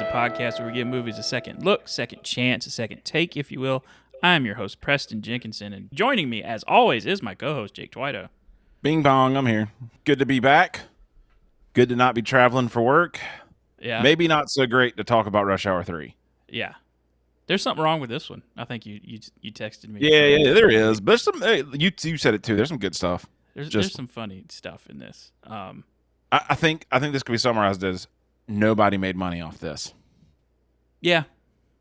podcast where we give movies a second look, second chance, a second take, if you will. I'm your host, Preston Jenkinson, and joining me, as always, is my co-host, Jake Twito. Bing bong, I'm here. Good to be back. Good to not be traveling for work. Yeah. Maybe not so great to talk about Rush Hour 3. Yeah. There's something wrong with this one. I think you texted me. Yeah, there is. But there's some. Hey, you said it too. There's some good stuff. There's some funny stuff in this. I think this could be summarized as nobody made money off this. Yeah.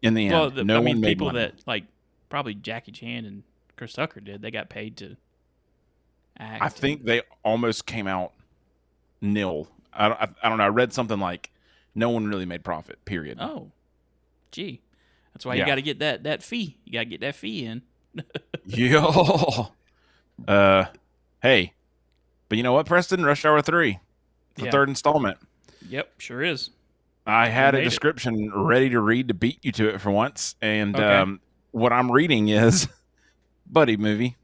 In the end, well, no one made people money. that like probably Jackie Chan and Chris Tucker did. They got paid to act. I think they almost came out nil. I don't know. I read something like no one really made profit. Period. Oh, gee, that's why you got to get that fee. You got to get that fee in. Yo. Hey, but you know what, Preston? Rush Hour 3, the third installment. Yep, sure is. I had a description ready to read to beat you to it for once, and what I'm reading is buddy movie.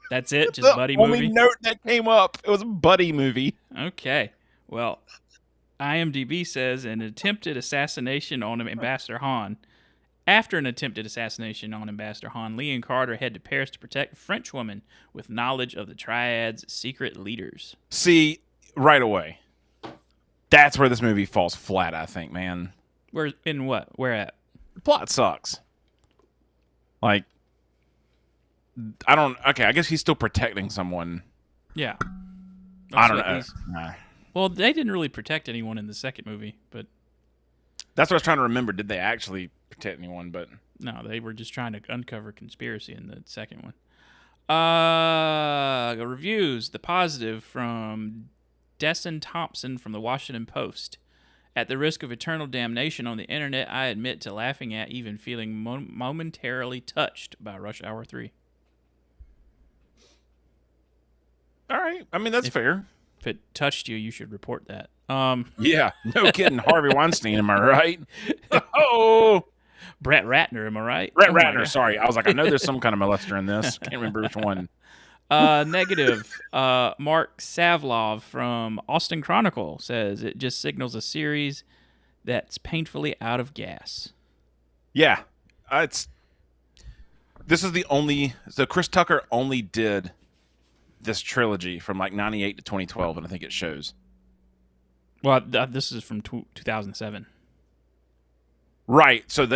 That's it, just buddy movie. The only note that came up, it was a buddy movie. Okay, well, IMDb says an attempted assassination on Ambassador Han. After an attempted assassination on Ambassador Han, Lee and Carter head to Paris to protect a French woman with knowledge of the Triad's secret leaders. See, right away, that's where this movie falls flat, I think, man. Where at? The plot sucks. Like, I guess he's still protecting someone. Yeah. I don't know. Nah. Well, they didn't really protect anyone in the second movie, but... That's what I was trying to remember. Did they actually protect anyone? But no, they were just trying to uncover conspiracy in the second one. Reviews. The positive from Desson Thompson from the Washington Post. At the risk of eternal damnation on the internet, I admit to laughing at, even feeling momentarily touched by Rush Hour 3. All right. I mean, that's fair. If it touched you, you should report that. Yeah, no kidding. Harvey Weinstein, am I right? Oh, Brett Ratner, am I right? Brett Ratner, sorry. I was like, I know there's some kind of molester in this. Can't remember which one. Negative. Mark Savlov from Austin Chronicle says it just signals a series that's painfully out of gas. Yeah, this is the only. So Chris Tucker only did this trilogy from like 98 to 2012, and I think it shows. Well, this is from 2007. Right. So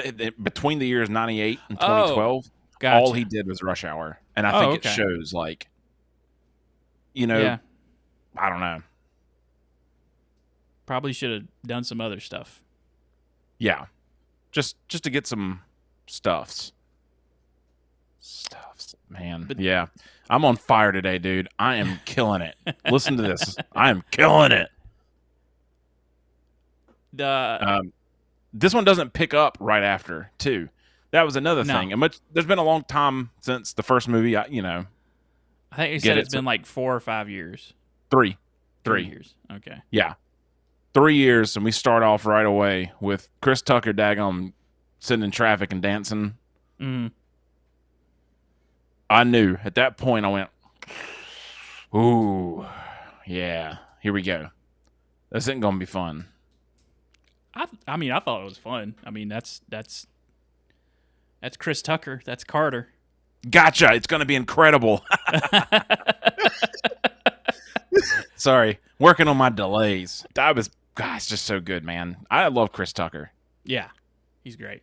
between the years 98 and 2012, gotcha. All he did was Rush Hour. And I think it shows, like, I don't know. Probably should have done some other stuff. Yeah. Just to get some stuffs. Man. But, yeah. I'm on fire today, dude. I am killing it. Listen to this. I am killing it. This one doesn't pick up right after, too. That was another thing. And there's been a long time since the first movie. I think you said it's been like 4 or 5 years. 3 years. Okay. Yeah, 3 years, and we start off right away with Chris Tucker daggone sitting in traffic and dancing. Mm-hmm. I knew at that point. I went, "Ooh, yeah, here we go. This isn't gonna be fun." I mean, I thought it was fun. I mean, that's Chris Tucker. That's Carter. Gotcha. It's going to be incredible. Sorry. Working on my delays. It's just so good, man. I love Chris Tucker. Yeah. He's great.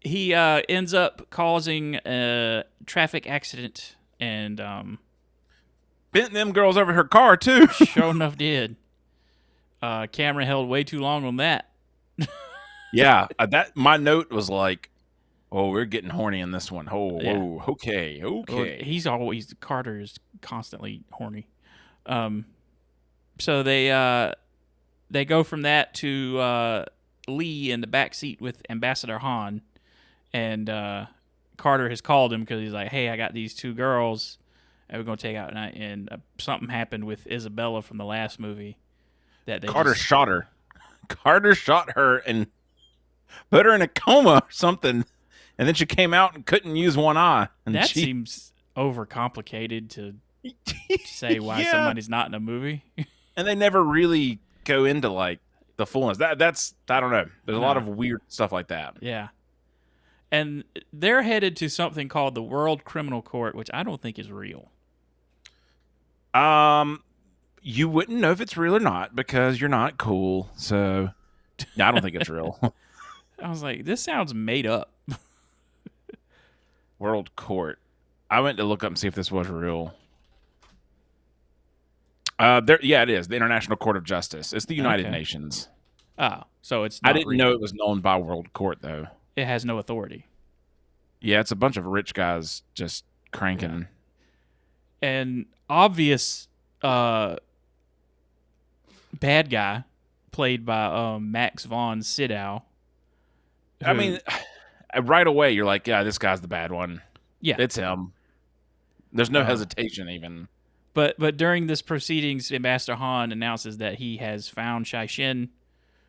He ends up causing a traffic accident and bent them girls over her car, too. Sure enough did. Camera held way too long on that. Yeah, my note was like, "Oh, we're getting horny in this one." Oh, yeah. Whoa, okay. Well, Carter is constantly horny. So they go from that to Lee in the back seat with Ambassador Han, and Carter has called him because he's like, "Hey, I got these 2 girls, and we're gonna take out tonight." And something happened with Isabella from the last movie. Carter shot her. Carter shot her and put her in a coma or something, and then she came out and couldn't use one eye. And that seems overcomplicated to say why somebody's not in a movie. And they never really go into like the fullness. That's I don't know. There's a lot No. of weird stuff like that. Yeah. And they're headed to something called the World Criminal Court, which I don't think is real. You wouldn't know if it's real or not because you're not cool. So, I don't think it's real. I was like, this sounds made up. World Court. I went to look up and see if this was real. Yeah, it is the International Court of Justice. It's the United Okay. Nations. Oh, so it's not I didn't real. know it was known by World Court though. It has no authority. Yeah, it's a bunch of rich guys just cranking. And obvious bad guy played by Max von Sydow. I mean, right away you're like, yeah, this guy's the bad one. Yeah. It's him. There's no hesitation even. But during this proceedings, Ambassador Han announces that he has found Shai Shin.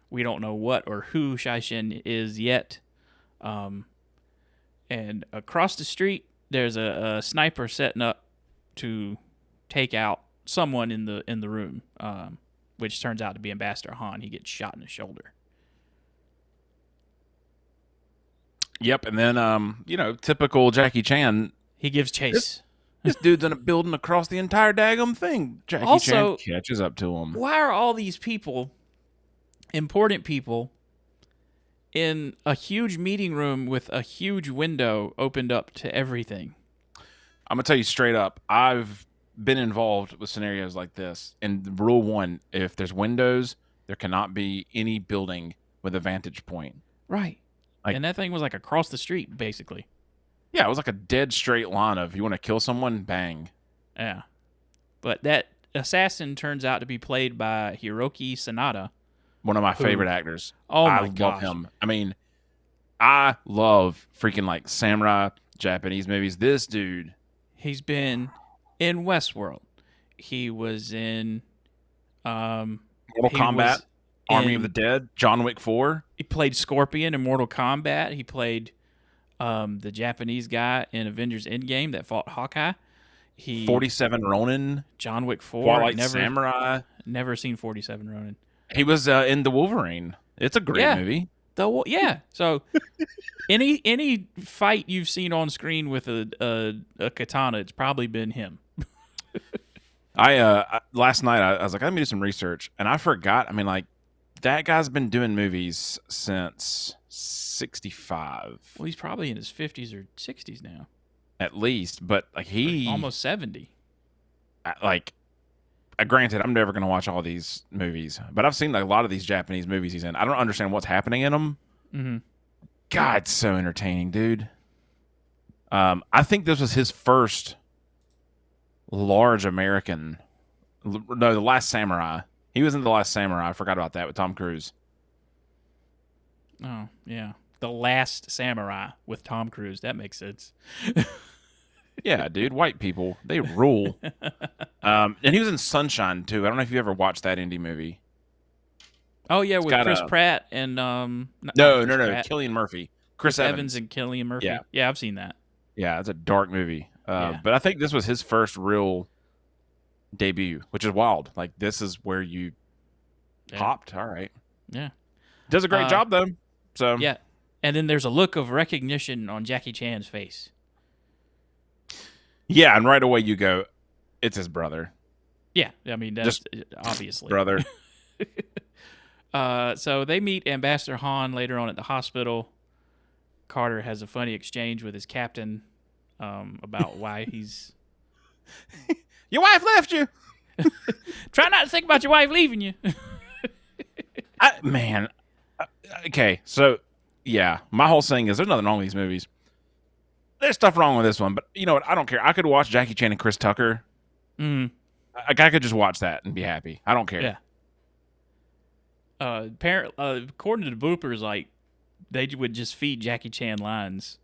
We don't know what or who Shai Shin is yet. And across the street, there's a sniper setting up to take out someone in the room, which turns out to be Ambassador Han. He gets shot in the shoulder. Yep, and then typical Jackie Chan. He gives chase. This dude's in a building across the entire daggum thing. Jackie Also, Chan catches up to him. Why are all these people, important people, in a huge meeting room with a huge window opened up to everything? I'm gonna tell you straight up. I've been involved with scenarios like this. And rule one: if there's windows, there cannot be any building with a vantage point. Right. And that thing was like across the street, basically. Yeah, it was like a dead straight line of you want to kill someone, bang. Yeah. But that assassin turns out to be played by Hiroki Sanada. One of my favorite actors. Oh my I love him. I mean, I love freaking like samurai Japanese movies. This dude. He's been in Westworld. He was in Mortal Kombat, Army of the Dead, John Wick 4. He played Scorpion in Mortal Kombat. He played the Japanese guy in Avengers Endgame that fought Hawkeye. 47 Ronin. John Wick 4. Twilight Samurai. Never seen 47 Ronin. He was in The Wolverine. It's a great movie. So any fight you've seen on screen with a katana, it's probably been him. I last night I was like, let me do some research, and I forgot. I mean, like that guy's been doing movies since 65. Well, he's probably in his 50s or 60s now, at least. But like almost 70. Granted, I'm never going to watch all these movies, but I've seen like, a lot of these Japanese movies he's in. I don't understand what's happening in them. Mm-hmm. God, it's so entertaining, dude. I think this was his first large American. No, The Last Samurai. He was in The Last Samurai. I forgot about that with Tom Cruise. Oh, yeah. The Last Samurai with Tom Cruise. That makes sense. Yeah, dude. White people, they rule. And he was in Sunshine, too. I don't know if you ever watched that indie movie. Oh, yeah, with Chris Pratt and... No. Cillian Murphy. Chris Evans and Cillian Murphy. Yeah, I've seen that. Yeah, it's a dark movie. But I think this was his first real debut, which is wild. Like, this is where you popped. All right. Yeah. Does a great job, though. So yeah. And then there's a look of recognition on Jackie Chan's face. Yeah, and right away you go, it's his brother. Yeah, I mean, that's just obviously. Brother. So they meet Ambassador Han later on at the hospital. Carter has a funny exchange with his captain about why he's... Your wife left you! Try not to think about your wife leaving you. Okay, so, yeah, my whole thing is there's nothing wrong with these movies. There's stuff wrong with this one, but you know what? I don't care. I could watch Jackie Chan and Chris Tucker. Mm. I could just watch that and be happy. I don't care. Yeah. According to the bloopers, like they would just feed Jackie Chan lines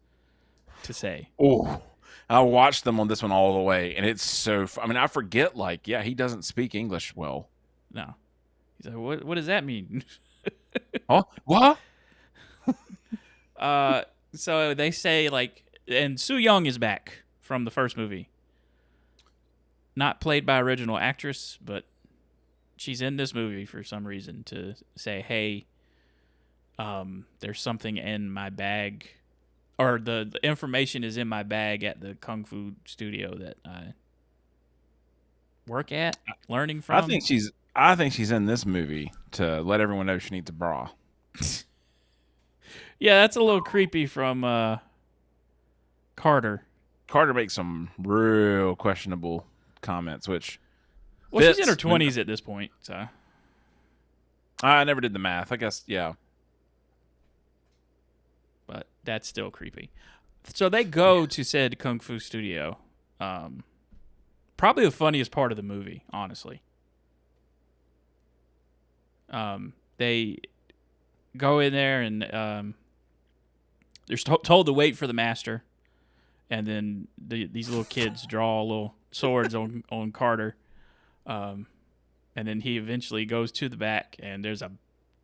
to say. Oh, I watched them on this one all the way, and it's so. I mean, I forget. Like, yeah, he doesn't speak English well. No, he's like, what does that mean? Oh, what? So they say like, and Soo Young is back from the first movie. Not played by original actress, but she's in this movie for some reason to say, hey, there's something in my bag, or the information is in my bag at the kung fu studio that I work at, learning from. I think she's in this movie to let everyone know she needs a bra. Yeah, that's a little creepy from Carter. Carter makes some real questionable comments, which she's in her 20s at this point, so I never did the math. I guess, yeah. But that's still creepy. So they go to said kung fu studio. Probably the funniest part of the movie, honestly. They go in there and they're told to wait for the master, and then these little kids draw little swords on Carter, and then he eventually goes to the back, and there's a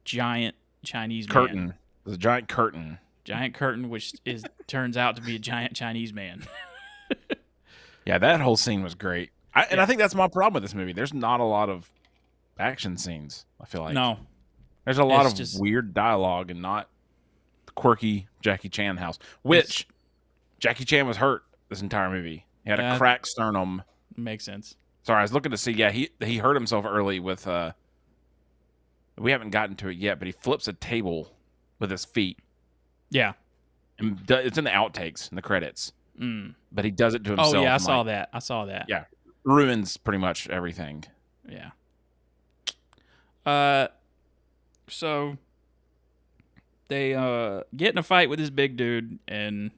giant Chinese man. There's a giant curtain. Giant curtain, which turns out to be a giant Chinese man. Yeah, that whole scene was great. I think that's my problem with this movie. There's not a lot of action scenes, I feel like. No. There's a lot of weird dialogue and not the quirky Jackie Chan house, which Jackie Chan was hurt this entire movie. He had a cracked sternum. Makes sense. Sorry, I was looking to see. Yeah, he hurt himself early with we haven't gotten to it yet, but he flips a table with his feet. Yeah. And it's in the outtakes in the credits. But he does it to himself. Oh, yeah, I saw that. Yeah. Ruins pretty much everything. Yeah. So they get in a fight with this big dude, and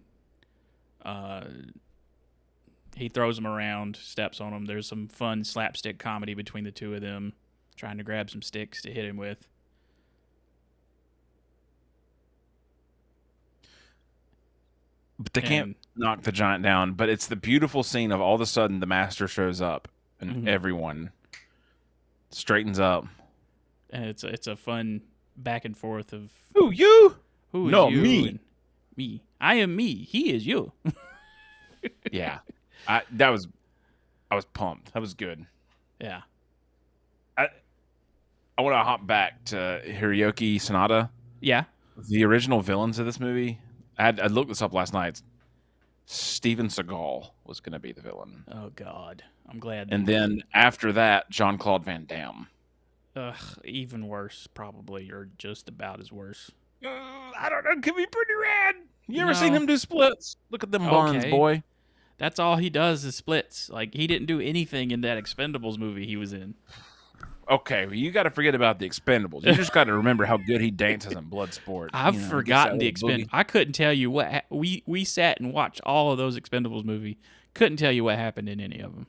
he throws him around, steps on him. There's some fun slapstick comedy between the two of them, trying to grab some sticks to hit him with. But they can't knock the giant down. But it's the beautiful scene of all of a sudden the master shows up and everyone straightens up. And it's a fun back and forth of who you? Who is no, you? Me. And me. I am me. He is you. Yeah. I was pumped. That was good. Yeah. I want to hop back to Hiroyuki Sanada. Yeah. The original villains of this movie. I looked this up last night. Steven Seagal was going to be the villain. Oh, God. I'm glad. And then after that, Jean-Claude Van Damme. Ugh, even worse, probably, or just about as worse. I don't know. It could be pretty rad. You ever seen him do splits? Look at them buns, boy. That's all he does is splits. Like, he didn't do anything in that Expendables movie he was in. Okay, well, you got to forget about the Expendables. You just got to remember how good he dances in Bloodsport. I've forgotten the Expendables. I couldn't tell you what we sat and watched all of those Expendables movies. Couldn't tell you what happened in any of them.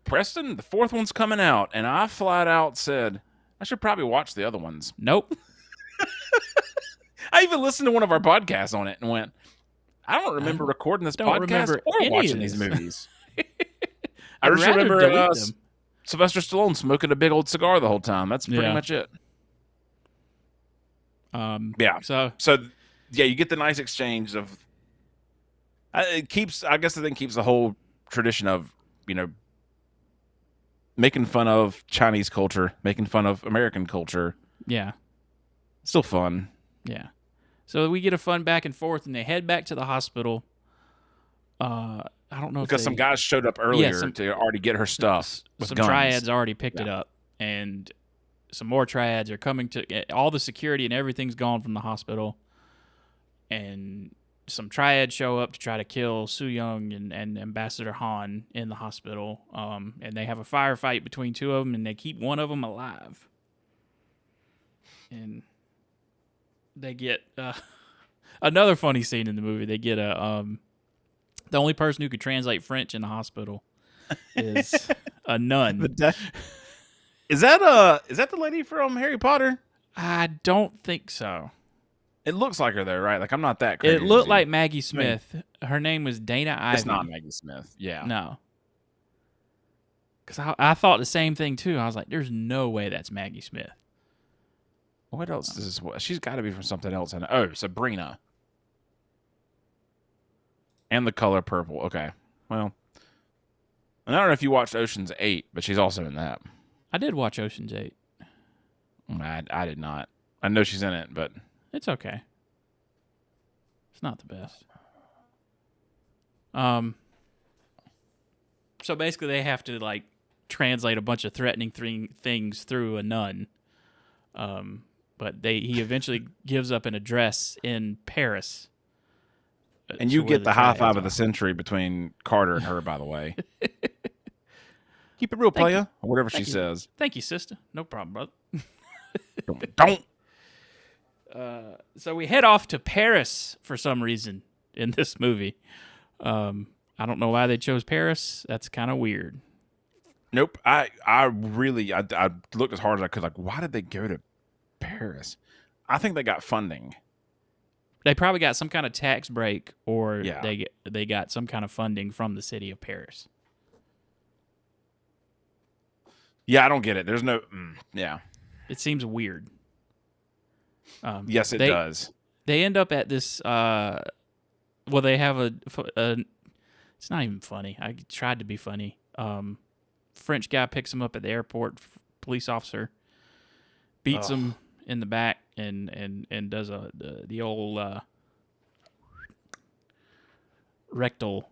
Preston, the fourth one's coming out, and I flat out said I should probably watch the other ones. Nope. I even listened to one of our podcasts on it and went, I don't remember recording this podcast or watching these movies. I just remember Sylvester Stallone smoking a big old cigar the whole time. That's pretty much it. Yeah. So yeah, you get the nice exchange of. It keeps. I guess the thing keeps the whole tradition of making fun of Chinese culture, making fun of American culture. Yeah. Still fun. Yeah. So we get a fun back and forth, and they head back to the hospital. I don't know because some guys showed up earlier to already get her stuff. Some triads already picked it up, and some more triads are coming to. All the security and everything's gone from the hospital, and some triads show up to try to kill Su Yung and Ambassador Han in the hospital. And they have a firefight between two of them, and they keep one of them alive. And they get another funny scene in the movie. They get the only person who could translate French in the hospital is a nun. Is that the lady from Harry Potter? I don't think so. It looks like her though, right? Like I'm not that crazy. It looked like Maggie Smith. Her name was Dana Ivy. It's not Maggie Smith. Yeah. No. Because I thought the same thing too. I was like, "There's no way that's Maggie Smith." What else is this? She's got to be from something else. Oh, Sabrina. And The Color Purple. Okay. Well, I don't know if you watched Ocean's 8, but she's also in that. I did watch Ocean's 8. I did not. I know she's in it, but It's okay. It's not the best. So basically, they have to like translate a bunch of threatening things through a nun. But he eventually gives up an address in Paris. and you get the high five of the are. century between Carter and her, by the way. Keep it real, Thank you. playa, or whatever she Thank you. says. Thank you, sister. No problem, brother. Don't. So we head off to Paris for some reason in this movie. I don't know why they chose Paris. That's kind of weird. Nope. I looked as hard as I could. Like, why did they go to Paris? I think they got funding. They probably got some kind of tax break, or Yeah. they got some kind of funding from the city of Paris. Yeah, I don't get it. There's no. Yeah. It seems weird. Yes, it does. They end up at this. Well, they have a. It's not even funny. I tried to be funny. French guy picks him up at the airport. Police officer beats him in the back and does the old rectal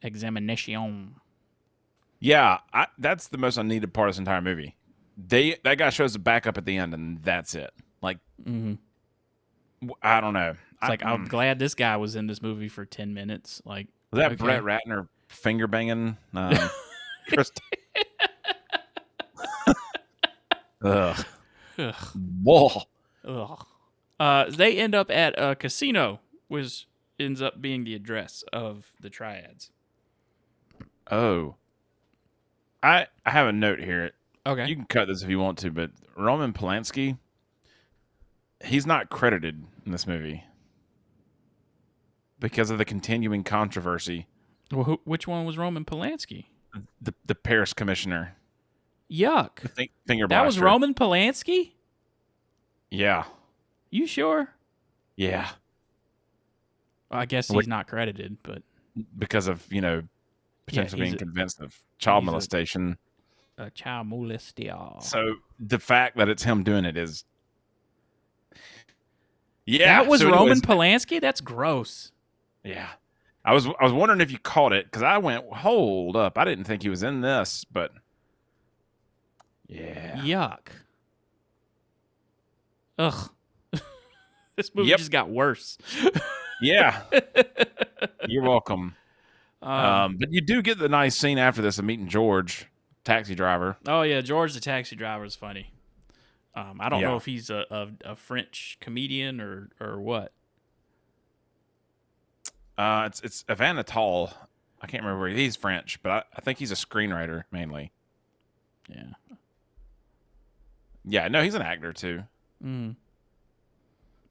examination. Yeah, that's the most unneeded part of this entire movie. That guy shows the back up at the end, and that's it. Like, I don't know. It's like I'm glad this guy was in this movie for 10 minutes. Like, was that okay. Brett Ratner finger banging? Kristen? Ugh. Whoa. Ugh. They end up at a casino, which ends up being the address of the triads. Oh. I have a note here. Okay. You can cut this if you want to, but Roman Polanski, he's not credited in this movie because of the continuing controversy. Well, which one was Roman Polanski? The Paris commissioner. Yuck. The finger that was blaster. Roman Polanski? Yeah. You sure? Yeah. Well, I guess he's not credited, but because of, potentially being convinced of child molestation. A child molester. So the fact that it's him doing it is... Yeah. That was Roman Polanski? That's gross. Yeah. I was wondering if you caught it, because I went, hold up. I didn't think he was in this, but... Yeah. Yuck. Ugh. This movie just got worse. Yeah. You're welcome. But you do get the nice scene after this of meeting George, taxi driver. Oh, yeah. George, the taxi driver, is funny. I don't know if he's a French comedian or what. It's Van Natal. I can't remember where he's French, but I think he's a screenwriter mainly. Yeah. Yeah, no, he's an actor too. Been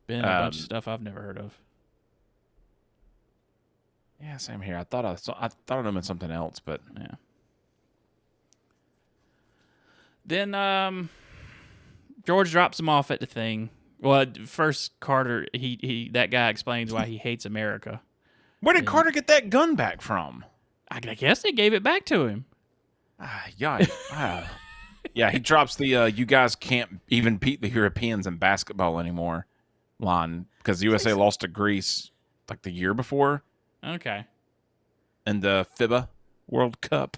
in a bunch of stuff I've never heard of. Yeah, same here. I thought I knew him in something else, but yeah. Then George drops him off at the thing. Well, first Carter, that guy explains why he hates America. Where did Carter get that gun back from? I guess they gave it back to him. Yeah, he drops the you guys can't even beat the Europeans in basketball anymore line because the USA lost to Greece like the year before. Okay. In the FIBA World Cup.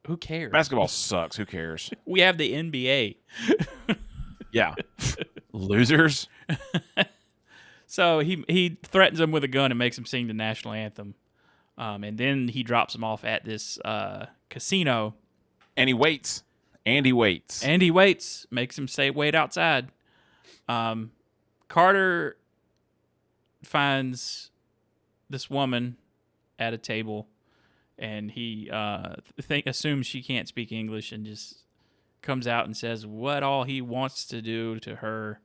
Who cares? Basketball sucks. Who cares? We have the NBA. Yeah. Losers. So he threatens him with a gun and makes him sing the national anthem. And then he drops him off at this casino. And he waits. Makes him wait outside. Carter finds this woman at a table, and he assumes she can't speak English and just comes out and says what all he wants to do to her.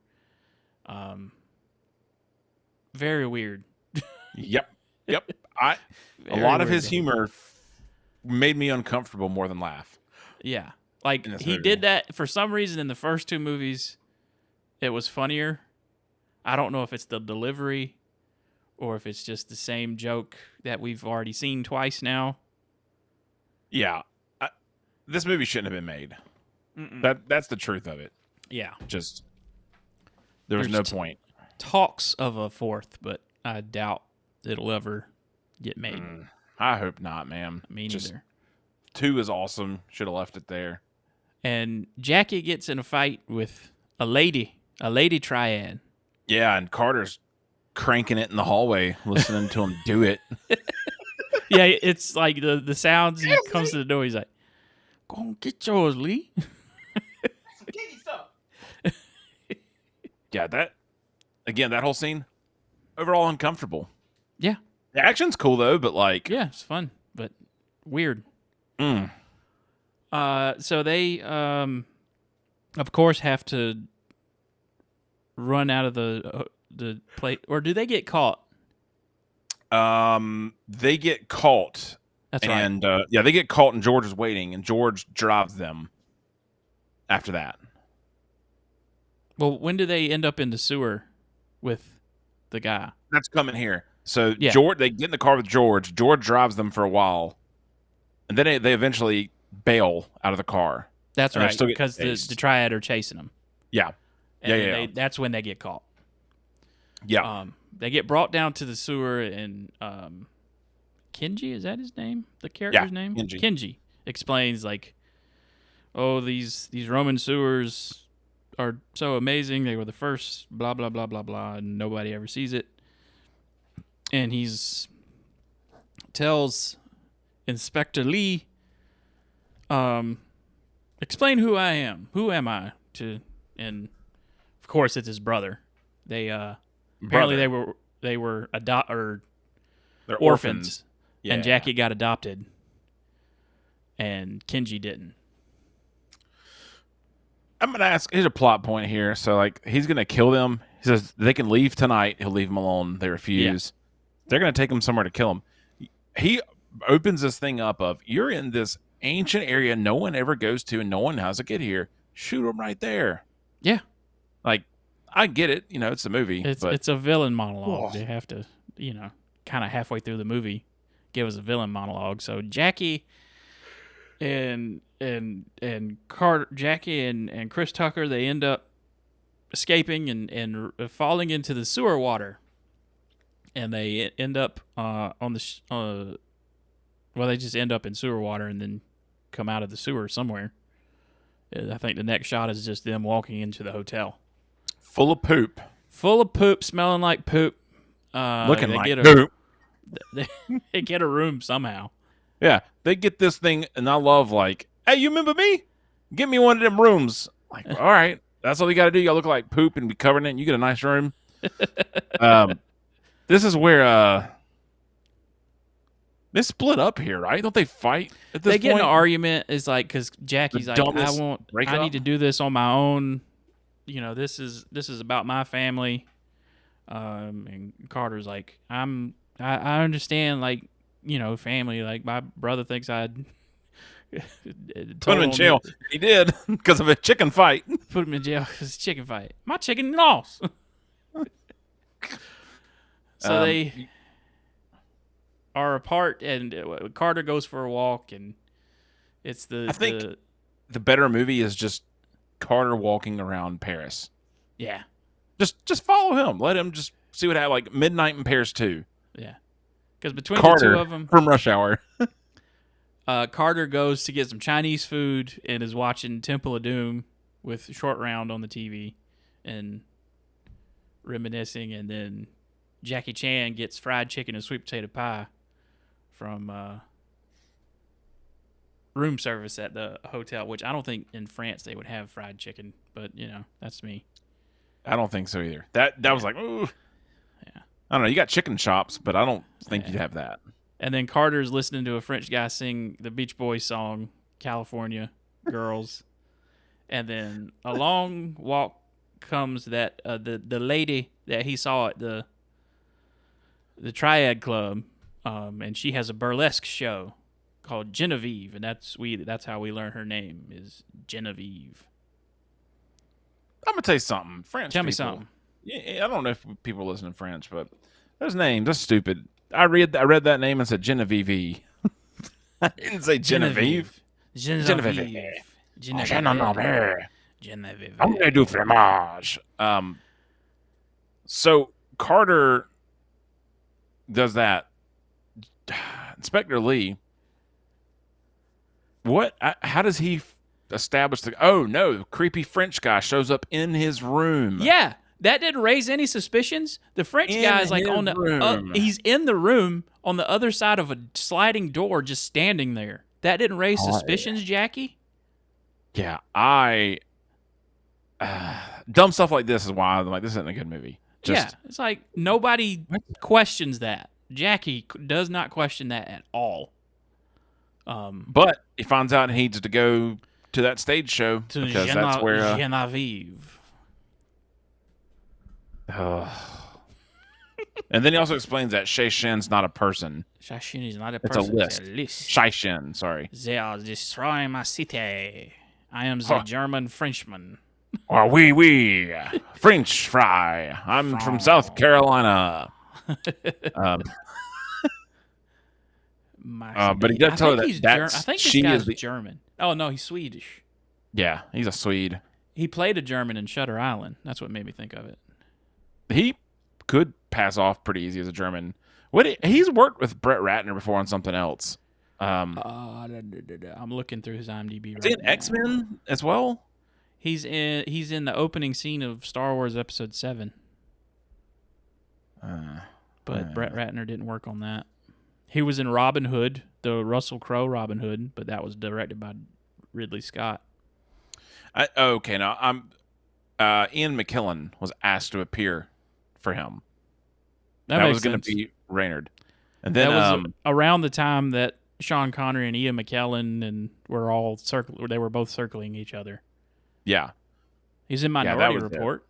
Very weird. Yep. A lot of his humor made me uncomfortable more than laugh. Yeah. Like, he did that for some reason in the first two movies. It was funnier. I don't know if it's the delivery or if it's just the same joke that we've already seen twice now. Yeah. This movie shouldn't have been made. That's the truth of it. Yeah. Just there was There's no point. talks of a fourth, but I doubt it'll ever get made. I hope not, man. Me neither. 2 is awesome. Should have left it there. And Jackie gets in a fight with a lady triad. Yeah, and Carter's cranking it in the hallway, listening to him do it. Yeah, it's like the sounds. He comes to the door. He's like, "Go on, get yours, Lee." Yeah, that whole scene, overall uncomfortable. Yeah, The action's cool though, but like, yeah, it's fun, but weird. mm, So they, of course, have to run out of the plate, or do they get caught? they get caught. That's right. And yeah, they get caught, and George is waiting, and George drives them. After that, Well, when do they end up in the sewer with the guy? that's coming here. So Yeah. they get in the car with George. George drives them for a while, and then they eventually bail out of the car. That's And they're right, still getting because chased. the triad are chasing them. Yeah, And Yeah. then that's when they get caught. yeah. They get brought down to the sewer, and Kenji, is that his name? The character's name? Kenji. Kenji explains like, "Oh, these Roman sewers are so amazing. They were the first. Blah blah blah blah blah, and nobody ever sees it." And tells Inspector Lee, "Explain who I am. Who am I?" And of course, it's his brother. They apparently they were They're orphans. Yeah. And Jackie got adopted, and Kenji didn't. I'm gonna ask. Here's a plot point here. So like, he's gonna kill them. He says they can leave tonight. He'll leave them alone. They refuse. They're gonna take him somewhere to kill him. He opens this thing up of, you're in this ancient area no one ever goes to, and no one knows how to get here. Shoot them right there. Yeah, Like, I get it. You know, it's a movie. but it's a villain monologue. Oh. They have to, kind of halfway through the movie, give us a villain monologue. So Jackie and Jackie and Chris Tucker, they end up escaping and falling into the sewer water, and they end up they just end up in sewer water and then come out of the sewer somewhere. I think the next shot is just them walking into the hotel, full of poop. full of poop, smelling like poop, Looking they like get poop. they get a room somehow. Yeah, they get this thing, and I love like, hey, you remember me? Get me one of them rooms. Like, all right, that's all you got to do. You got to look like poop and be covered in it, and you get a nice room. This is where they split up here, right? Don't they fight at this They get in point? an argument. Is like because Jackie's like, dumbest I breakup. need to do this on my own. This is about my family. And Carter's like, I understand, like, family. Like, my brother thinks I'd Put him in jail. He did because of a chicken fight. Put him in jail because chicken fight. My chicken lost. So they are apart, and Carter goes for a walk, and it's I think the better movie is just Carter walking around Paris. yeah. Just follow him. Let him just see what happens. Like Midnight in Paris 2. Yeah. Because between Carter the two of them, from Rush Hour. Carter goes to get some Chinese food and is watching Temple of Doom with Short Round on the TV and reminiscing. And then Jackie Chan gets fried chicken and sweet potato pie from room service at the hotel, which I don't think in France they would have fried chicken, but that's me. I don't think so either. That was like, ooh. Yeah. I don't know. You got chicken chops, but I don't think you'd have that. And then Carter's listening to a French guy sing the Beach Boys song, California Girls. And then a long walk comes that the lady that he saw at the Triad Club, and she has a burlesque show called Genevieve, and that's how we learn her name is Genevieve. I'm gonna tell you something. French. Tell me people, something. Yeah, I don't know if people listen in French, but those names, that's stupid. I read that name and said Genevieve. I didn't say Genevieve. Genevieve. Oh, Genevieve. I'm gonna do fromage. So Carter does that. Inspector Lee. What? How does he establish the? Oh no! The creepy French guy shows up in his room. Yeah, that didn't raise any suspicions. The French guy is like his on the. room. He's in the room on the other side of a sliding door, just standing there. That didn't raise suspicions, Jackie. Yeah, dumb stuff like this is why I'm like, this isn't a good movie. Yeah, it's like nobody questions that. Jackie does not question that at all. But he finds out he needs to go to that stage show because that's where Genevieve. And then he also explains that Shay Shin's not a person. Shay Shin is not a It's person. a list. It's a list. Shay Shin, sorry. They are destroying my city. I am the German Frenchman. Oh, oui. French fry. I'm from South Carolina. But he does tell her that I think this guy's German. Oh, no, he's Swedish. Yeah, he's a Swede. He played a German in Shutter Island. That's what made me think of it. He could pass off pretty easy as a German. He's worked with Brett Ratner before on something else. I'm looking through his IMDb right now. Is he in X-Men as well? He's in the opening scene of Star Wars Episode 7. But Brett Ratner didn't work on that. He was in Robin Hood, the Russell Crowe Robin Hood, but that was directed by Ridley Scott. Okay, now Ian McKellen was asked to appear for him. That was going to be Reynard. And then that was around the time that Sean Connery and Ian McKellen and they were both circling each other. Yeah. He's in Minority Report.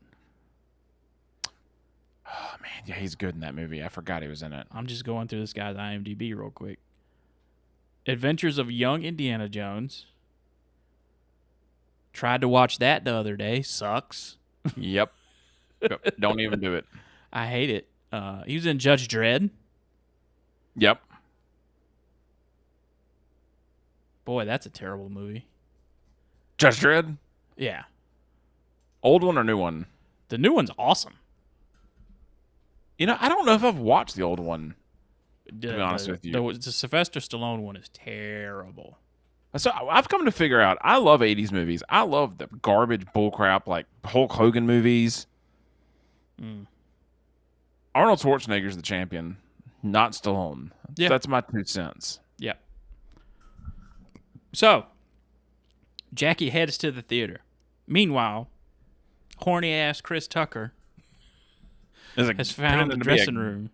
Oh, man. Yeah, he's good in that movie. I forgot he was in it. I'm just going through this guy's IMDb real quick. Adventures of Young Indiana Jones. Tried to watch that the other day. Sucks. Yep. Don't even do it. I hate it. He was in Judge Dredd. Yep. Boy, that's a terrible movie. Judge Dredd? Yeah. Old one or new one? The new one's awesome. I don't know if I've watched the old one, to be honest with you. The Sylvester Stallone one is terrible. So I've come to figure out, I love 80s movies. I love the garbage bullcrap like Hulk Hogan movies. Arnold Schwarzenegger's the champion, not Stallone. Yeah. That's my 2 cents. Yep. So, Jackie heads to the theater. Meanwhile, horny-ass Chris Tucker has found the dressing room.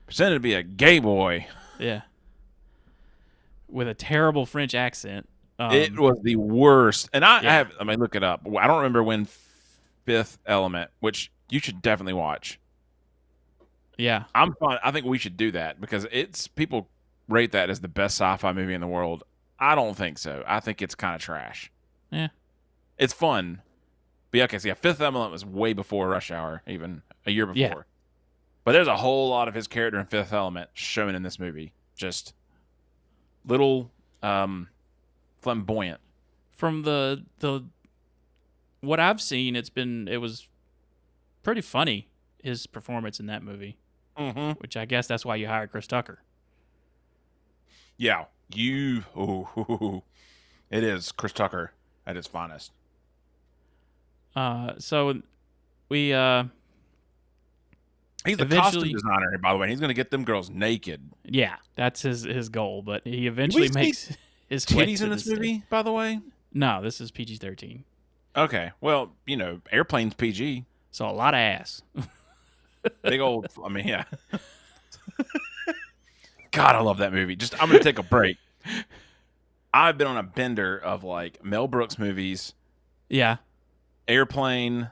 Pretended to be a gay boy. Yeah. With a terrible French accent. It was the worst. And I mean, look it up. I don't remember when Fifth Element, which you should definitely watch. Yeah. I'm fine. I think we should do that because people rate that as the best sci-fi movie in the world. I don't think so. I think it's kind of trash. Yeah. It's fun. But okay, so Fifth Element was way before Rush Hour, even a year before. Yeah. But there's a whole lot of his character in Fifth Element shown in this movie. Just little flamboyant. From the what I've seen, it was pretty funny, his performance in that movie. Mm-hmm. Which I guess that's why you hired Chris Tucker. Yeah. It is Chris Tucker at his finest. So we he's the costume designer, by the way. He's going to get them girls naked. Yeah, that's his goal. But he eventually makes his titties in this movie. By the way, no, this is PG-13. Okay, well, Airplane's PG, so a lot of ass. Big old. I mean, yeah. God, I love that movie. I'm going to take a break. I've been on a bender of like Mel Brooks movies. Yeah. Airplane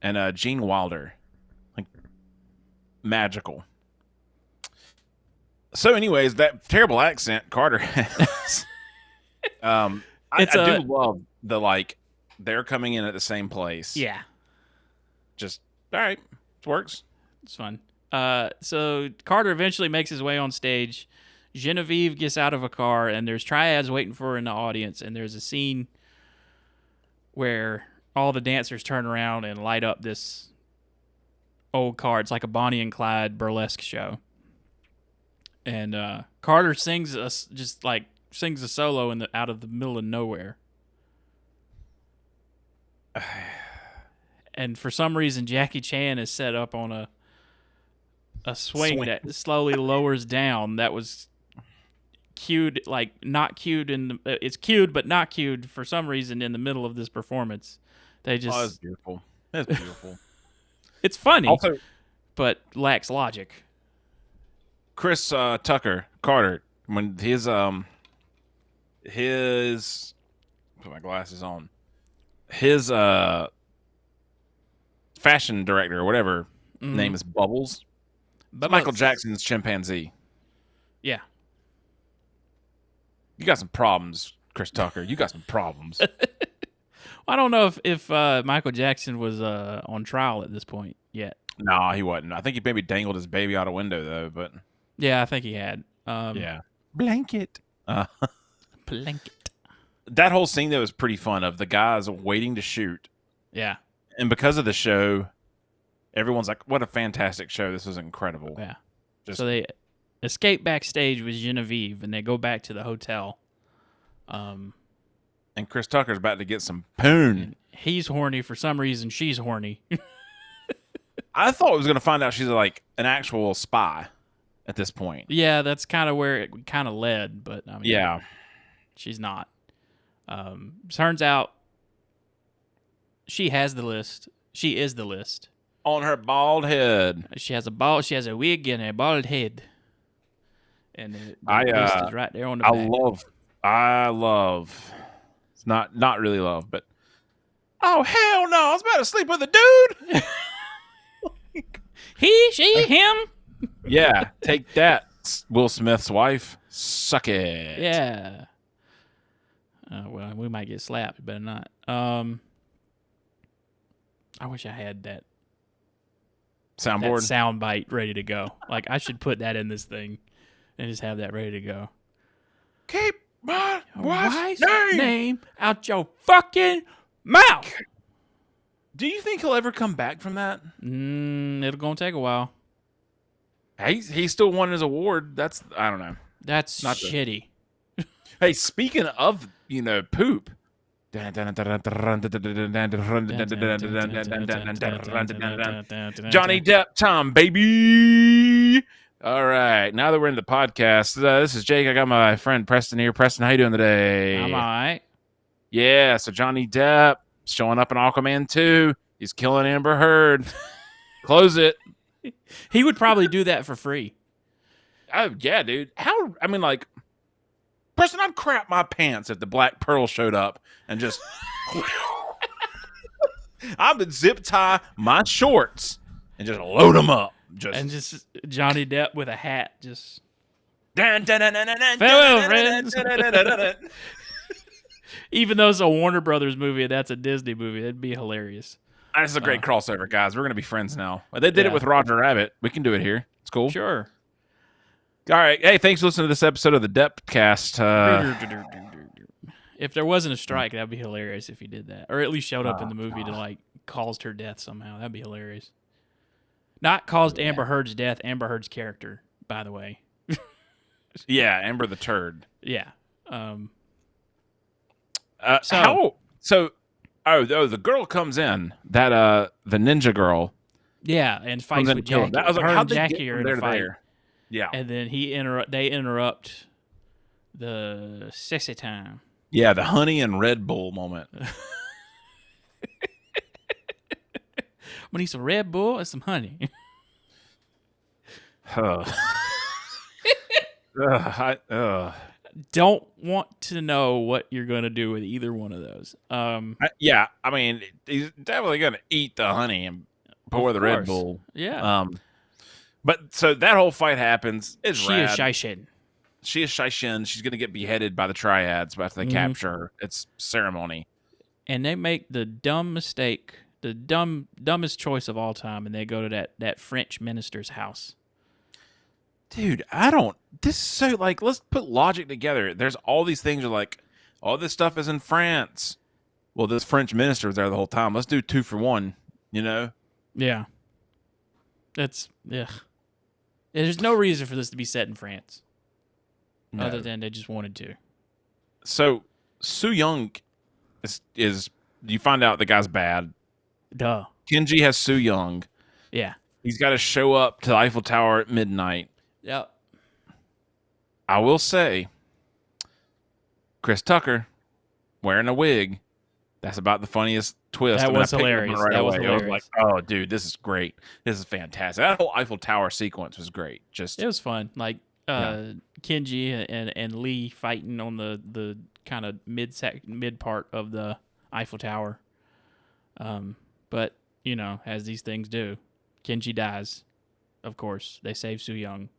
and Gene Wilder. Like magical. So anyways, that terrible accent Carter has. I do love the like they're coming in at the same place. Yeah. Just all right. It works. It's fun. So Carter eventually makes his way on stage. Genevieve gets out of a car, and there's triads waiting for her in the audience. And there's a scene where all the dancers turn around and light up this old car. It's like a Bonnie and Clyde burlesque show. And Carter sings sings a solo out of the middle of nowhere. And for some reason, Jackie Chan is set up on a swing that slowly lowers down. That was cued, like not cued it's cued but not cued for some reason in the middle of this performance. They just that's beautiful. That's beautiful. It's funny, Also, but lacks logic. Chris Tucker Carter, when his put my glasses on, his fashion director or whatever name is Bubbles. It's Michael Jackson's chimpanzee. Yeah. You got some problems, Chris Tucker. You got some problems. I don't know if Michael Jackson was on trial at this point yet. No, he wasn't. I think he maybe dangled his baby out a window though, but yeah, I think he had. Yeah. Blanket. Blanket. That whole scene though was pretty fun of the guys waiting to shoot. Yeah. And because of the show, everyone's like, what a fantastic show. This was incredible. Yeah. So they escape backstage with Genevieve, and they go back to the hotel. And Chris Tucker's about to get some poon. He's horny. For some reason, she's horny. I thought I was going to find out she's like an actual spy at this point. Yeah, that's kind of where it kind of led, but I mean, yeah, she's not. Turns out she has the list. She is the list. On her bald head. She has a wig and a bald head. And the list is right there on the back. I love. It's not really love, but oh hell no! I was about to sleep with a dude. He, she, him. Yeah, take that, Will Smith's wife. Suck it. Yeah. Well, we might get slapped, but not. I wish I had that soundboard, sound bite ready to go. Like I should put that in this thing and just have that ready to go. Keep my wife's name out your fucking mouth. Do you think he'll ever come back from that? It'll gonna take a while. He still won his award. I don't know. That's not shitty. Hey, speaking of poop. Johnny Depp time, baby. All right, now that we're in the podcast, this is Jake. I got my friend Preston here. Preston, how you doing today? I'm all right. Yeah, so Johnny Depp showing up in Aquaman 2. He's killing Amber Heard. Close it. He would probably do that for free. Oh, yeah, dude. Preston, I'd crap my pants if the Black Pearl showed up and just... I would zip tie my shorts and just load them up. Just Johnny Depp with a hat. Just... Farewell, friends. Even though it's a Warner Brothers movie and that's a Disney movie, that'd be hilarious. That's a great crossover, guys. We're going to be friends now. They did it with Roger Rabbit. We can do it here. It's cool. Sure. All right. Hey, thanks for listening to this episode of the Deppcast. If there wasn't a strike, that'd be hilarious if he did that. Or at least showed up in the movie to caused her death somehow. That'd be hilarious. Not caused Amber Heard's death, Amber Heard's character, by the way. Yeah, Amber the Turd. Yeah. The girl comes in, that the ninja girl. Yeah, and fights with Jackie. I was like, how'd Jackie are in a fight. Yeah. And then they interrupt the sexy time. Yeah, the honey and Red Bull moment. I'm gonna need some Red Bull and some honey. Don't want to know what you're gonna do with either one of those. Yeah, I mean, he's definitely gonna eat the honey and pour the Red Bull. Yeah. But so that whole fight happens. She is Shaishin. She is Shaishin. She's gonna get beheaded by the triads after they capture her. It's ceremony. And they make the dumb mistake, the dumbest choice of all time, and they go to that French minister's house. Dude, this is so, let's put logic together. There's all these things all this stuff is in France. well, this French minister was there the whole time. Let's do 2 for 1, you know? Yeah. That's, ugh. There's no reason for this to be set in France. No. Other than they just wanted to. So, Soo Young is you find out the guy's bad. Duh. Kenji has Soo Young. Yeah. He's got to show up to the Eiffel Tower at midnight. Yep. I will say, Chris Tucker wearing a wig. That's about the funniest twist. That was I picked it up hilarious. right That was away. I was hilarious. like, "Oh, dude, this is great. This is fantastic." That whole Eiffel Tower sequence was great. Just It was fun. Like Kenji and Lee fighting on the kind of mid part of the Eiffel Tower. But you know, as these things do, Kenji dies. Of course, they save Soo Young,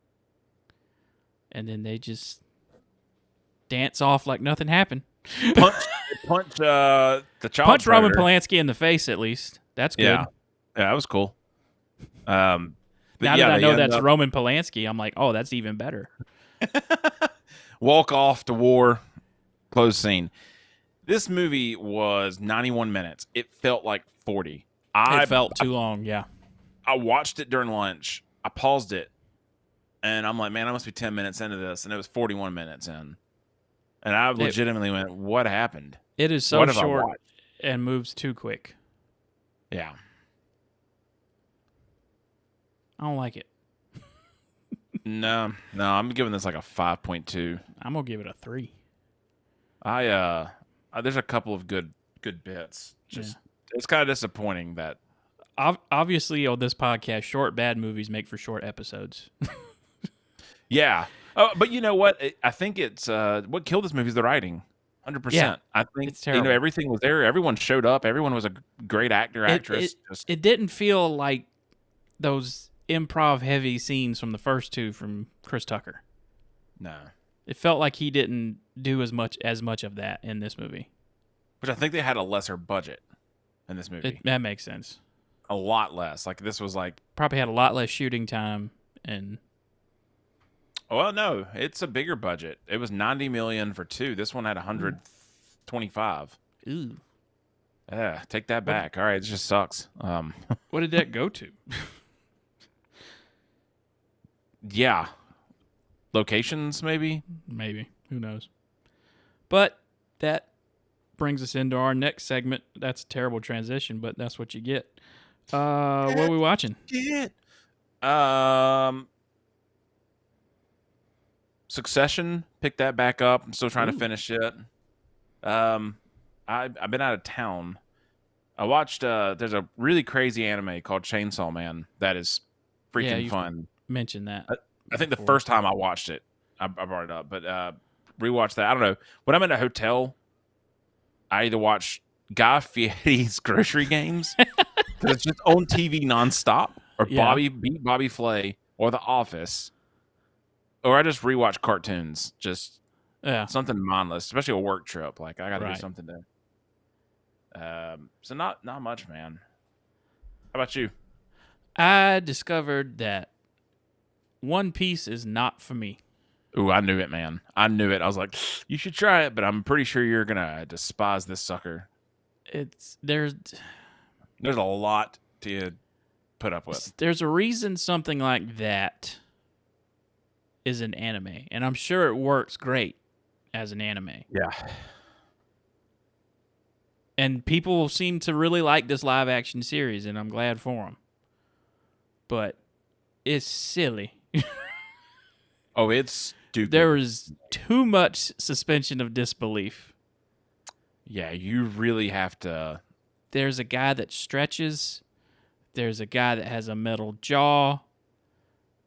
and then they just dance off like nothing happened. punch the child Punch Roman predator. Polanski in the face at least. That's good. Yeah, that was cool. But Now yeah, that I they know end that's up- Roman Polanski, I'm like, oh, that's even better. walk off to war. Close scene. This movie was 91 minutes. It felt like 40. It felt too long. Yeah. I watched it during lunch. I paused it, and I'm like, man, I must be 10 minutes into this, and it was 41 minutes in. And I legitimately went, what happened? It is so What have I short watched? and moves too quick. Yeah. I don't like it. No, I'm giving this like a 5.2. I'm gonna give it a 3. There's a couple of good bits. Just It's kind of disappointing that. Obviously, on this podcast, short bad movies make for short episodes. Yeah. Oh, but you know what? I think it's what killed this movie is the writing. 100%. Yeah, I think it's terrible. everything was there. Everyone showed up. Everyone was a great actor, actress. It didn't feel like those improv heavy scenes from the first two from Chris Tucker. No. It felt like he didn't do as much of that in this movie. Which I think they had a lesser budget in this movie. That makes sense. A lot less. Like this was like Probably had a lot less shooting time and. well, no, it's a bigger budget. It was 90 million for 2. This one had 125. Ooh. Yeah, take that back. All right, it just sucks. What did that go to? Yeah. Locations, maybe? Maybe. Who knows? But that brings us into our next segment. That's a terrible transition, but that's what you get. What are we watching? Succession, pick that back up. I'm still trying to finish it. I've been out of town. I watched there's a really crazy anime called Chainsaw Man that is freaking fun. Mention that. I think the first time I watched it, I brought it up, but rewatched that. I don't know. When I'm in a hotel, I either watch Guy Fieri's Grocery Games because it's just on TV nonstop, or Bobby Flay, or The Office, or I just rewatch cartoons. Just something mindless, especially a work trip. Like I got to do something to. So not much, man. How about you? I discovered that One Piece is not for me. Ooh, I knew it, man. I knew it. I was like, you should try it, but I'm pretty sure you're gonna despise this sucker. There's a lot to put up with. There's a reason something like that is an anime, and I'm sure it works great as an anime. Yeah. And people seem to really like this live action series, and I'm glad for them. But it's silly. Oh, it's stupid. There is too much suspension of disbelief. Yeah, you really have to. There's a guy that stretches. There's a guy that has a metal jaw.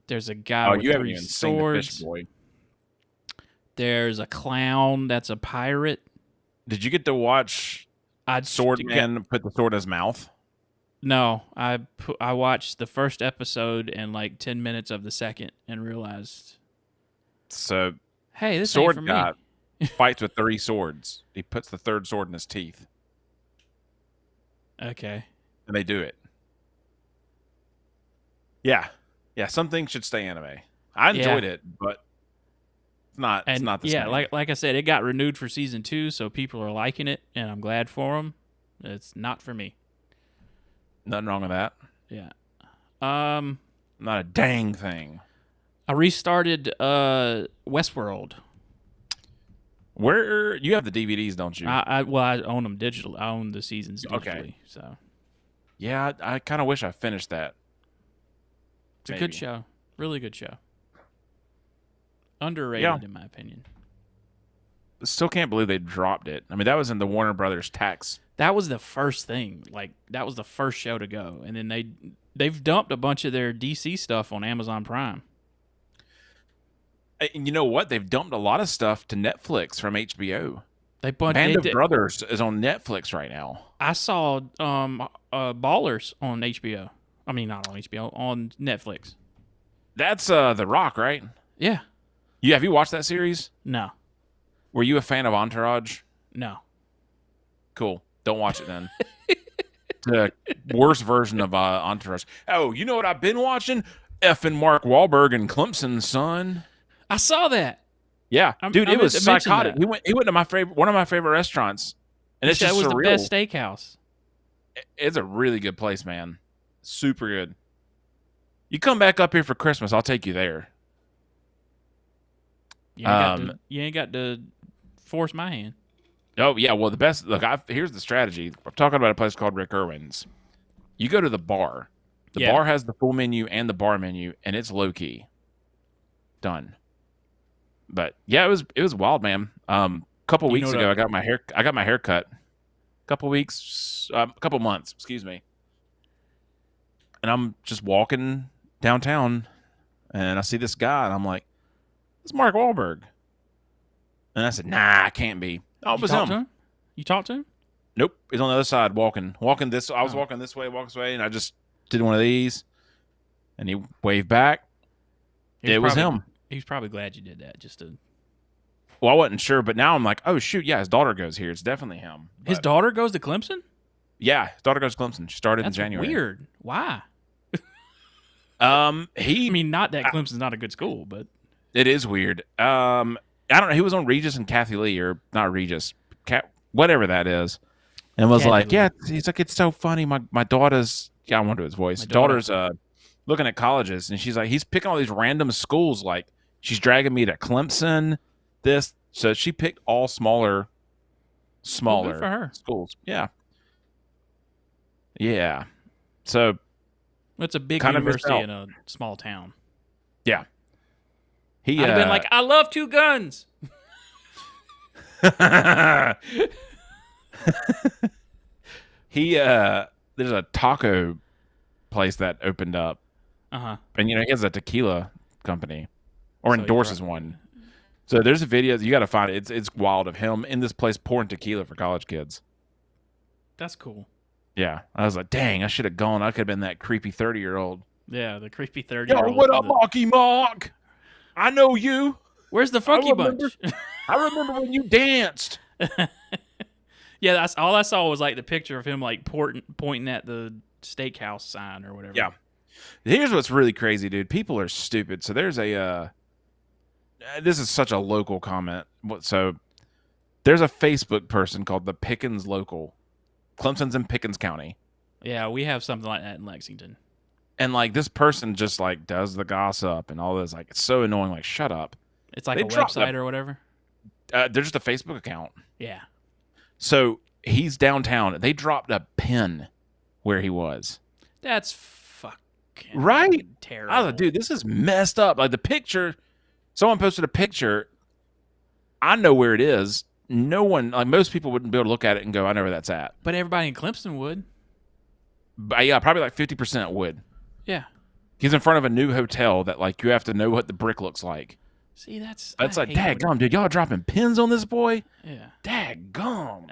There's a guy with 3 swords. Fish Boy. There's a clown that's a pirate. Did you get to watch Swordman put the sword in his mouth? No, I watched the first episode and like 10 minutes of the second and realized, so hey, this sword ain't for guy me. fights with 3 swords. He puts the third sword in his teeth. Okay. And they do it. Yeah. Yeah, some things should stay anime. I enjoyed it, but It's not the same. like I said, it got renewed for season 2, so people are liking it, and I'm glad for them. It's not for me. Nothing wrong with that. Yeah. Not a dang thing. I restarted Westworld. Where you have the DVDs, don't you? I own them digital. I own the seasons digitally. Okay. So Yeah, I kind of wish I finished that. it's a good show. Really good show. Underrated, in my opinion. Still can't believe they dropped it. I mean, that was in the Warner Brothers tax. That was the first thing. Like, that was the first show to go. And then they've dumped a bunch of their DC stuff on Amazon Prime. And you know what? They've dumped a lot of stuff to Netflix from HBO. Band of Brothers is on Netflix right now. I saw Ballers on HBO. I mean, not on HBO, on Netflix. That's The Rock, right? Yeah. Yeah. Have you watched that series? No. Were you a fan of Entourage? No. Cool. Don't watch it then. The worst version of Entourage. Oh, you know what I've been watching? Effing Mark Wahlberg and Clemson, son. I saw that. Yeah, dude, it was psychotic. That. He went to one of my favorite restaurants, and it's just surreal. That was the best steakhouse. It's a really good place, man. Super good. You come back up here for Christmas, I'll take you there. You ain't got to force my hand. Oh yeah, well the best. Look, here's the strategy. I'm talking about a place called Rick Irwin's. You go to the bar. The bar has the full menu and the bar menu, and it's low key. Done. But yeah, it was wild, man. Couple weeks ago, I got my hair cut. Couple months, excuse me. And I'm just walking downtown, and I see this guy, and I'm like, "It's Mark Wahlberg." And I said, "Nah, it can't be." Oh, it was him. You talked to him? Nope, he's on the other side walking this. I was walking this way, and I just did one of these, and he waved back. It was him. He's probably glad you did that, just to. Well, I wasn't sure, but now I'm like, oh shoot, yeah, his daughter goes here. It's definitely him. But his daughter goes to Clemson? Yeah, his daughter goes to Clemson. She started in January. Weird. Why? Not that Clemson's not a good school, but it is weird. I don't know. He was on Regis and Kathy Lee, or not Regis, whatever that is, and was like, yeah, he's like, it's so funny. My daughter's, I won't do his voice. Daughter's looking at colleges, and she's like, he's picking all these random schools. Like, she's dragging me to Clemson. So she picked all smaller well, good for her. schools. Yeah. So it's a big university in a small town. Yeah. I'd have been like, I love two guns. There's a taco place that opened up. Uh-huh. And he has a tequila company, or endorses one. So there's a video, you got to find it. It's wild, of him in this place pouring tequila for college kids. That's cool. Yeah, I was like, dang, I should have gone. I could have been that creepy 30-year-old. Yeah, the creepy 30-year-old. Yo, what up, Marky Mark? I know you. Where's the Funky Bunch? I remember when you danced. Yeah, that's all I saw was like the picture of him like pointing at the steakhouse sign or whatever. Yeah. Here's what's really crazy, dude. People are stupid. So there's this is such a local comment. So there's a Facebook person called the Pickens Local. Clemson's in Pickens County. Yeah, we have something like that in Lexington. And like this person just like does the gossip and all this. Like, it's so annoying. Like, shut up. It's like a website or whatever. They're just a Facebook account. Yeah. So he's downtown. They dropped a pin where he was. That's fucking terrible. I was like, dude, this is messed up. Like the picture, someone posted a picture. I know where it is. No one, like most people wouldn't be able to look at it and go, I know where that's at. But everybody in Clemson would. But yeah, probably like 50% would. Yeah. He's in front of a new hotel that like you have to know what the brick looks like. See, that's like, daggum, dude, y'all dropping pins on this boy? Yeah. Daggum.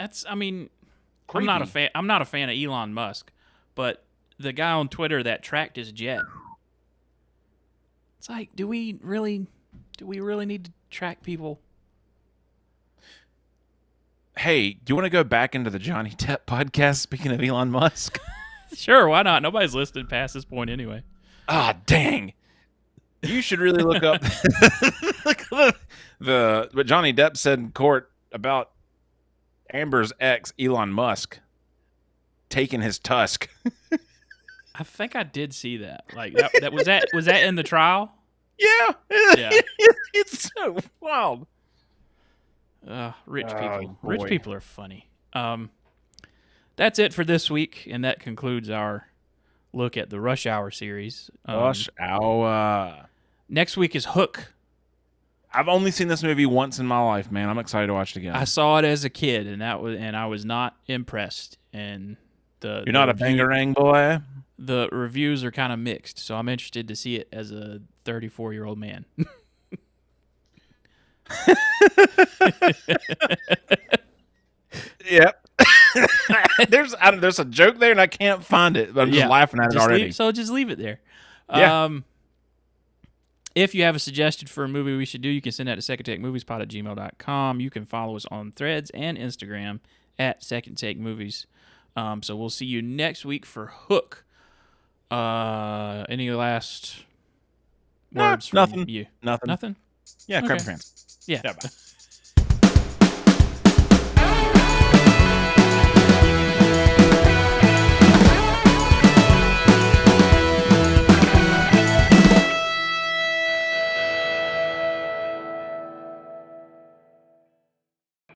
Creepy. I'm not a fan of Elon Musk, but the guy on Twitter that tracked his jet. It's like, do we really need to track people? Hey, do you want to go back into the Johnny Depp podcast, speaking of Elon Musk? Sure, why not? Nobody's listening past this point anyway. Ah, dang. You should really look up What Johnny Depp said in court about Amber's ex, Elon Musk, taking his tusk. I think I did see that. Like that was that in the trial? Yeah. Yeah. It's so wild. Rich Oh, people. boy. Rich people are funny. That's it for this week, and that concludes our look at the Rush Hour series. Rush Hour. Next week is Hook. I've only seen this movie once in my life, man. I'm excited to watch it again. I saw it as a kid, and I was not impressed. And You're not a bangarang boy? The reviews are kind of mixed, so I'm interested to see it as a 34-year-old man. Yep. There's a joke there, and I can't find it, but I'm just laughing at it already. Just leave it there. Yeah. If you have a suggestion for a movie we should do, you can send that to secondtakemoviespod@gmail.com. You can follow us on Threads and Instagram at Second Take Movies. So we'll see you next week for Hook. Any last words from nothing. you? Nothing. Nothing? Yeah, Okay. Crabber fans. Yeah. Bye.